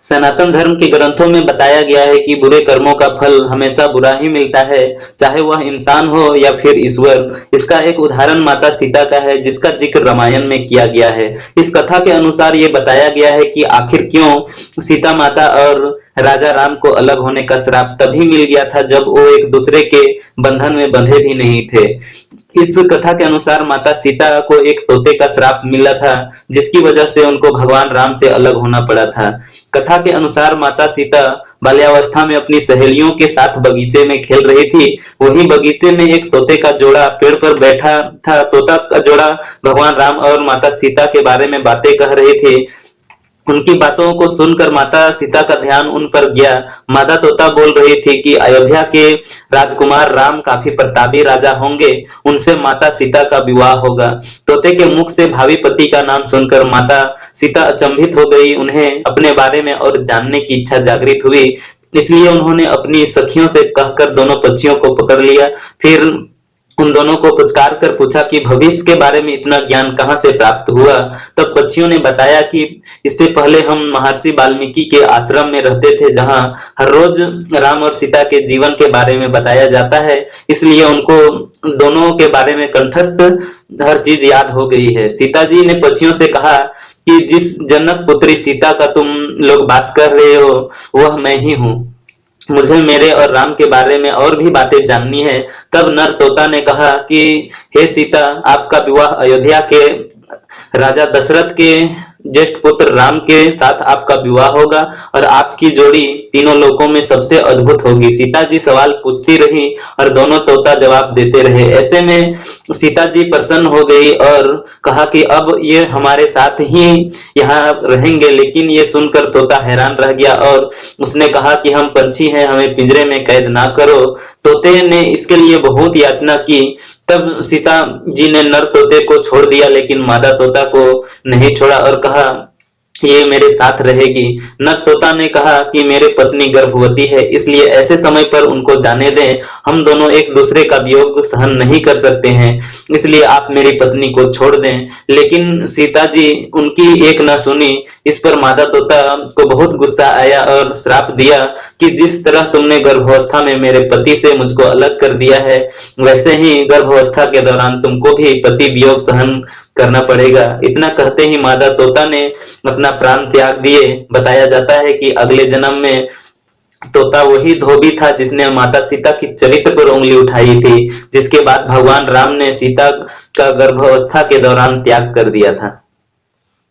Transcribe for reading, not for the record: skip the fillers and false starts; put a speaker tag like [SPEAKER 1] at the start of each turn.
[SPEAKER 1] सनातन धर्म के ग्रंथों में बताया गया है कि बुरे कर्मों का फल हमेशा बुरा ही मिलता है, चाहे वह इंसान हो या फिर ईश्वर। इसका एक उदाहरण माता सीता का है, जिसका जिक्र रामायण में किया गया है। इस कथा के अनुसार ये बताया गया है कि आखिर क्यों सीता माता और राजा राम को अलग होने का श्राप तभी मिल गया था जब वो एक दूसरे के बंधन में बंधे भी नहीं थे। इस कथा के अनुसार माता सीता को एक तोते का श्राप मिला था, जिसकी वजह से उनको भगवान राम से अलग होना पड़ा था। कथा के अनुसार माता सीता बाल्यावस्था में अपनी सहेलियों के साथ बगीचे में खेल रही थी। वही बगीचे में एक तोते का जोड़ा पेड़ पर बैठा था। तोता का जोड़ा भगवान राम और माता सीता के बारे में बातें कह रहे थे। उनकी बातों को सुनकर माता सीता का ध्यान उन पर गया। मादा तोता बोल रही थी कि अयोध्या के राजकुमार राम काफी प्रतापी राजा होंगे, उनसे माता सीता का विवाह होगा। तोते के मुख से भावी पति का नाम सुनकर माता सीता अचंभित हो गई। उन्हें अपने बारे में और जानने की इच्छा जागृत हुई, इसलिए उन्होंने अपनी सखियों से कहकर दोनों पक्षियों को पकड़ लिया। फिर उन दोनों को पुचकार कर पूछा कि भविष्य के बारे में इतना ज्ञान कहाँ से प्राप्त हुआ। तब पक्षियों ने बताया कि इससे पहले हम महर्षि वाल्मीकि के आश्रम में रहते थे, जहाँ हर रोज राम और सीता के जीवन के बारे में बताया जाता है, इसलिए उनको दोनों के बारे में कंठस्थ हर चीज याद हो गई है। सीता जी ने पक्षियों से कहा कि जिस जनक पुत्री सीता का तुम लोग बात कर रहे हो वह मैं ही हूँ। मुझे मेरे और राम के बारे में और भी बातें जाननी है। तब नर तोता ने कहा कि हे सीता, आपका विवाह अयोध्या के राजा दशरथ के ज्येष्ठ पुत्र राम के साथ आपका विवाह होगा और आपकी जोड़ी तीनों लोकों में सबसे अद्भुत होगी। सीता जी सवाल पूछती रही और दोनों तोता जवाब देते रहे। ऐसे में सीता जी प्रसन्न हो गई और कहा कि अब ये हमारे साथ ही यहाँ रहेंगे। लेकिन ये सुनकर तोता हैरान रह गया और उसने कहा कि हम पंछी हैं, हमें पिंजरे में कैद ना करो। तोते ने इसके लिए बहुत याचना की। तब सीता जी ने नर तोते को छोड़ दिया, लेकिन मादा तोता को नहीं छोड़ा और कहा ये मेरे साथ रहेगी। नर तोता ने कहा कि मेरी पत्नी गर्भवती है, इसलिए ऐसे समय पर उनको जाने दें। हम दोनों एक दूसरे का वियोग सहन नहीं कर सकते हैं, इसलिए आप मेरी पत्नी को छोड़ दें। लेकिन सीता जी उनकी एक न सुनी। इस पर मादा तोता को बहुत गुस्सा आया और श्राप दिया कि जिस तरह तुमने गर्भावस्था में मेरे पति से मुझको अलग कर दिया है, वैसे ही गर्भावस्था के दौरान तुमको भी पति वियोग सहन करना पड़ेगा। इतना कहते ही मादा तोता ने अपना प्राण त्याग दिए। बताया जाता है कि अगले जन्म में तोता वही धोबी था जिसने माता सीता की चरित्र पर उंगली उठाई थी, जिसके बाद भगवान राम ने सीता का गर्भावस्था के दौरान त्याग कर दिया था।